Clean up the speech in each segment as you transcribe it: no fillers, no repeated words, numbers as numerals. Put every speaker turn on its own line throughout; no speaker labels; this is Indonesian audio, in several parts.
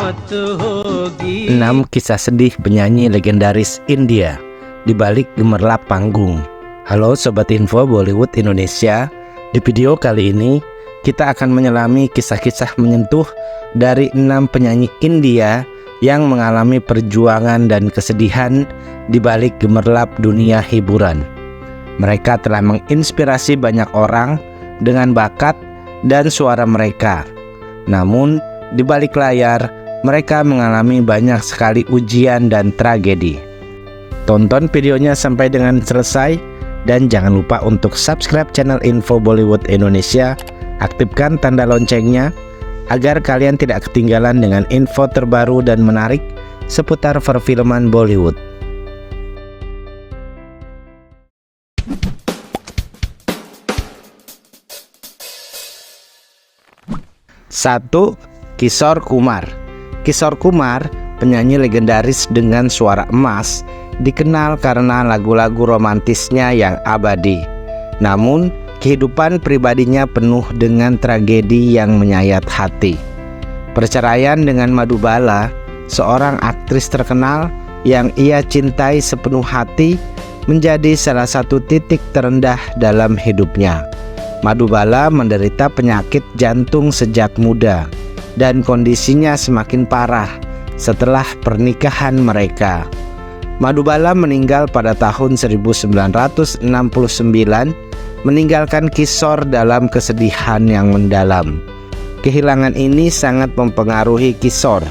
6 kisah sedih penyanyi legendaris India di balik gemerlap panggung. Halo Sobat Info Bollywood Indonesia. Di video kali ini kita akan menyelami kisah-kisah menyentuh dari 6 penyanyi India yang mengalami perjuangan dan kesedihan di balik gemerlap dunia hiburan. Mereka telah menginspirasi banyak orang dengan bakat dan suara mereka. Namun, di balik layar, mereka mengalami banyak sekali ujian dan tragedi. Tonton videonya sampai dengan selesai dan jangan lupa untuk subscribe channel Info Bollywood Indonesia, aktifkan tanda loncengnya agar kalian tidak ketinggalan dengan info terbaru dan menarik seputar perfilman Bollywood. Satu, Kishore Kumar. Kishore Kumar, penyanyi legendaris dengan suara emas, dikenal karena lagu-lagu romantisnya yang abadi. Namun, kehidupan pribadinya penuh dengan tragedi yang menyayat hati. Perceraian dengan Madhubala, seorang aktris terkenal yang ia cintai sepenuh hati, menjadi salah satu titik terendah dalam hidupnya. Madhubala menderita penyakit jantung sejak muda dan kondisinya semakin parah setelah pernikahan mereka. Madhubala meninggal pada tahun 1969, meninggalkan Kishore dalam kesedihan yang mendalam. Kehilangan ini sangat mempengaruhi Kishore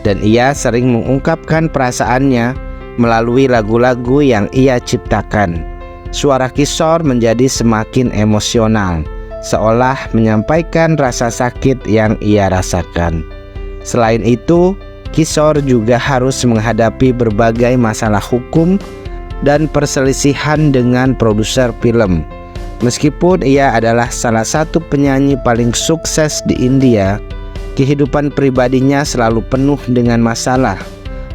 dan ia sering mengungkapkan perasaannya melalui lagu-lagu yang ia ciptakan. Suara Kishore menjadi semakin emosional, seolah menyampaikan rasa sakit yang ia rasakan. Selain itu, Kishore juga harus menghadapi berbagai masalah hukum dan perselisihan dengan produser film. Meskipun ia adalah salah satu penyanyi paling sukses di India, kehidupan pribadinya selalu penuh dengan masalah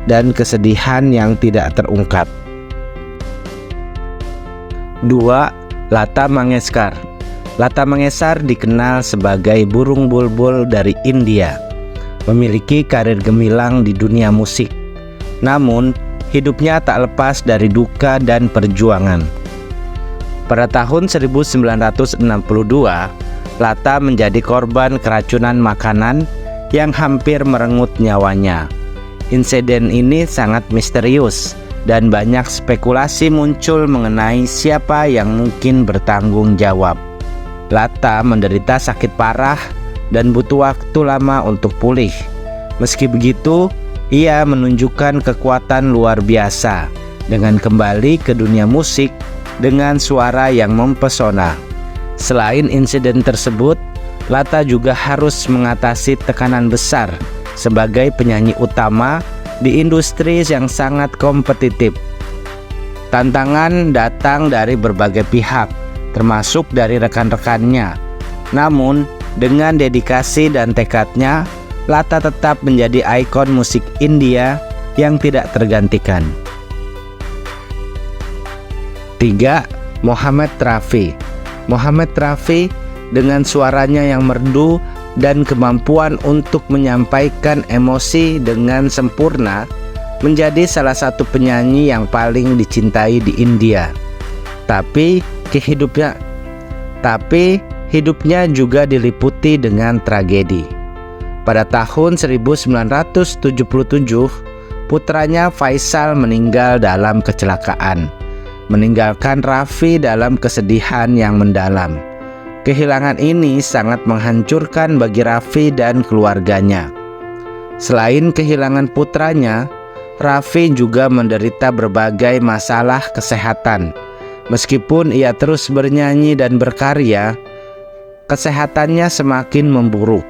dan kesedihan yang tidak terungkap. 2. Lata Mangeshkar. Lata Mangeshkar dikenal sebagai burung bulbul dari India, memiliki karir gemilang di dunia musik. Namun, hidupnya tak lepas dari duka dan perjuangan. Pada tahun 1962, Lata menjadi korban keracunan makanan yang hampir merenggut nyawanya. Insiden ini sangat misterius dan banyak spekulasi muncul mengenai siapa yang mungkin bertanggung jawab. Lata menderita sakit parah dan butuh waktu lama untuk pulih. Meski begitu, ia menunjukkan kekuatan luar biasa dengan kembali ke dunia musik dengan suara yang mempesona. Selain insiden tersebut, Lata juga harus mengatasi tekanan besar sebagai penyanyi utama di industri yang sangat kompetitif. Tantangan datang dari berbagai pihak, termasuk dari rekan-rekannya. Namun, dengan dedikasi dan tekadnya, Lata tetap menjadi ikon musik India yang tidak tergantikan. 3. Mohammed Rafi. Mohammed Rafi dengan suaranya yang merdu dan kemampuan untuk menyampaikan emosi dengan sempurna menjadi salah satu penyanyi yang paling dicintai di India. Tapi hidupnya juga diliputi dengan tragedi. Pada tahun 1977, putranya Faisal meninggal dalam kecelakaan, meninggalkan Rafi dalam kesedihan yang mendalam. Kehilangan ini sangat menghancurkan bagi Rafi dan keluarganya. Selain kehilangan putranya, Rafi juga menderita berbagai masalah kesehatan. Meskipun ia terus bernyanyi dan berkarya, kesehatannya semakin memburuk.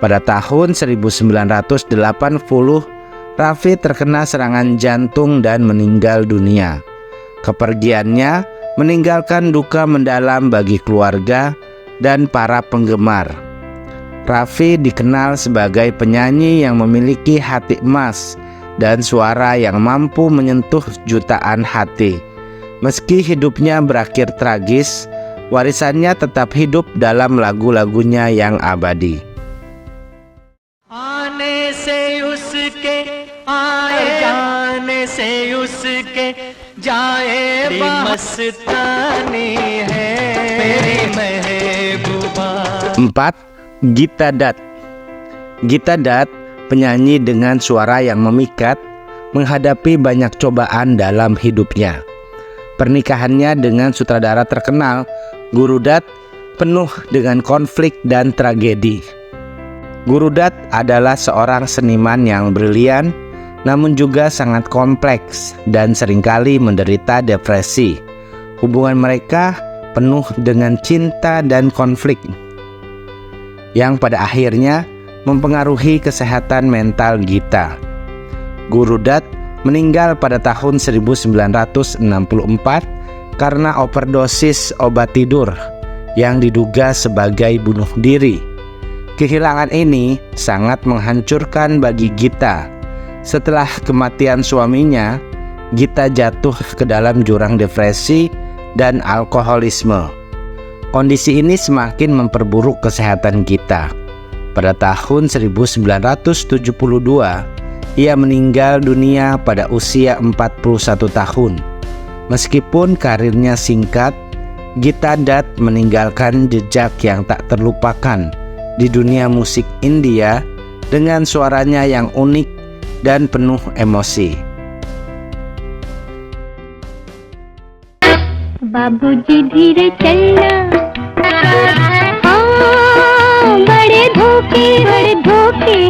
Pada tahun 1980, Rafi terkena serangan jantung dan meninggal dunia. Kepergiannya meninggalkan duka mendalam bagi keluarga dan para penggemar. Rafi dikenal sebagai penyanyi yang memiliki hati emas dan suara yang mampu menyentuh jutaan hati. Meski hidupnya berakhir tragis, warisannya tetap hidup dalam lagu-lagunya yang abadi.
जाए मस्तानी है मेरी महबूबा.
4. Gita Dutt. Gita Dutt, penyanyi dengan suara yang memikat, menghadapi banyak cobaan dalam hidupnya. Pernikahannya dengan sutradara terkenal, Guru Dutt, penuh dengan konflik dan tragedi. Guru Dutt adalah seorang seniman yang brilian, namun juga sangat kompleks dan seringkali menderita depresi. Hubungan mereka penuh dengan cinta dan konflik, yang pada akhirnya mempengaruhi kesehatan mental Gita. Guru Dutt meninggal pada tahun 1964 karena overdosis obat tidur yang diduga sebagai bunuh diri. Kehilangan ini sangat menghancurkan bagi Gita. Setelah kematian suaminya, Gita jatuh ke dalam jurang depresi dan alkoholisme. Kondisi ini semakin memperburuk kesehatan Gita. Pada tahun 1972, ia meninggal dunia pada usia 41 tahun. Meskipun karirnya singkat, Gita Dutt meninggalkan jejak yang tak terlupakan di dunia musik India dengan suaranya yang unik dan penuh emosi.
बाबूजी धीरे चलना, हाँ बड़े धोखे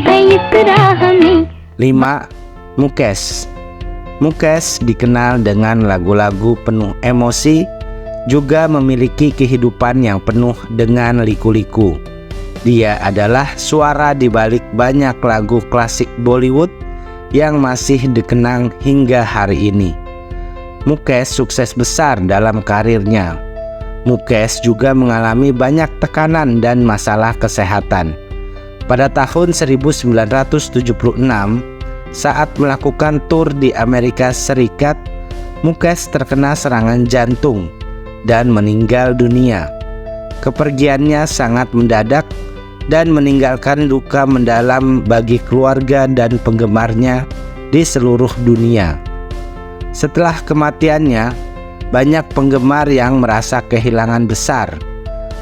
हैं इस राह में.
5. Mukesh. Mukesh dikenal dengan lagu-lagu penuh emosi, juga memiliki kehidupan yang penuh dengan liku-liku. Dia adalah suara di balik banyak lagu klasik Bollywood yang masih dikenang hingga hari ini. Mukesh sukses besar dalam karirnya. Mukesh juga mengalami banyak tekanan dan masalah kesehatan. Pada tahun 1976, saat melakukan tur di Amerika Serikat, Mukesh terkena serangan jantung dan meninggal dunia. Kepergiannya sangat mendadak dan meninggalkan luka mendalam bagi keluarga dan penggemarnya di seluruh dunia. Setelah kematiannya, banyak penggemar yang merasa kehilangan besar.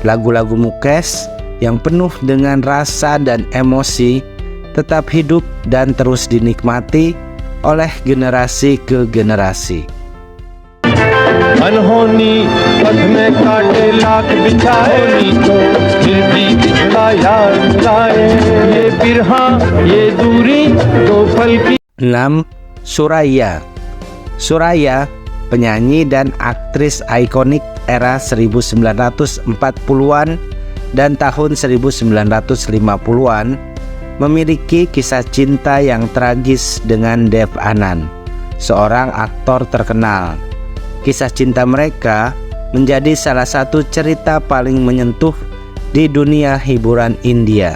Lagu-lagu Mukesh yang penuh dengan rasa dan emosi tetap hidup dan terus dinikmati oleh generasi ke generasi.
अनहोनी पथ में काटे लाख बिछाए तो फिर भी बिछड़ा यार लाए ये बिरहा ये दूरी दो पल की.
6. Suraya. Suraya, penyanyi dan aktris ikonik era 1940-an dan tahun 1950-an, memiliki kisah cinta yang tragis dengan Dev Anand, seorang aktor terkenal. Kisah cinta mereka menjadi salah satu cerita paling menyentuh di dunia hiburan India.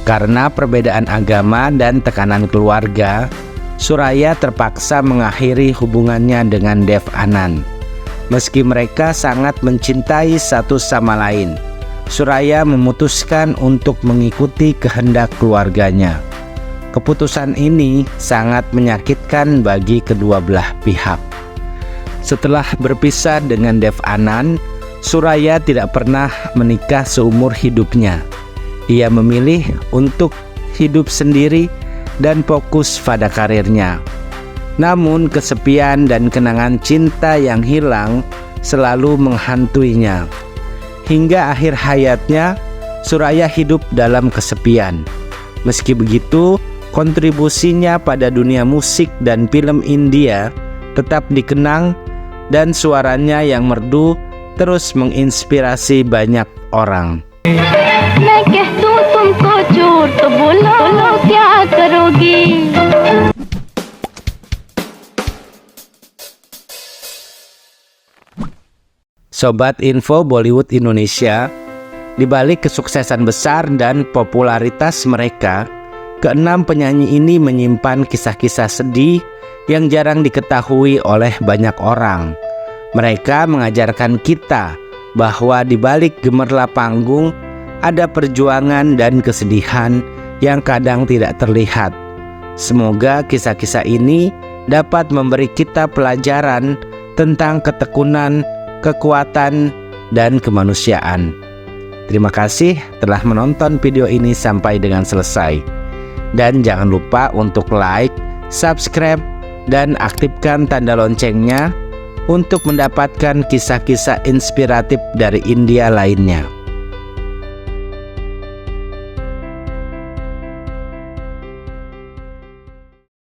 Karena perbedaan agama dan tekanan keluarga, Suraya terpaksa mengakhiri hubungannya dengan Dev Anand. Meski mereka sangat mencintai satu sama lain, Suraya memutuskan untuk mengikuti kehendak keluarganya. Keputusan ini sangat menyakitkan bagi kedua belah pihak. Setelah berpisah dengan Dev Anand, Suraya tidak pernah menikah seumur hidupnya. Ia memilih untuk hidup sendiri dan fokus pada karirnya. Namun kesepian dan kenangan cinta yang hilang selalu menghantuinya. Hingga akhir hayatnya, Suraya hidup dalam kesepian. Meski begitu, kontribusinya pada dunia musik dan film India tetap dikenang, dan suaranya yang merdu terus menginspirasi banyak orang.
मैं कह दूं तुमको चोट तो बोलो क्या करोगी.
Sobat Info Bollywood Indonesia, di balik kesuksesan besar dan popularitas mereka, keenam penyanyi ini menyimpan kisah-kisah sedih yang jarang diketahui oleh banyak orang. Mereka mengajarkan kita bahwa di balik gemerlap panggung ada perjuangan dan kesedihan yang kadang tidak terlihat. Semoga kisah-kisah ini dapat memberi kita pelajaran tentang ketekunan, kekuatan, dan kemanusiaan. Terima kasih telah menonton video ini sampai dengan selesai. Dan jangan lupa untuk like, subscribe, dan aktifkan tanda loncengnya untuk mendapatkan kisah-kisah inspiratif dari India lainnya.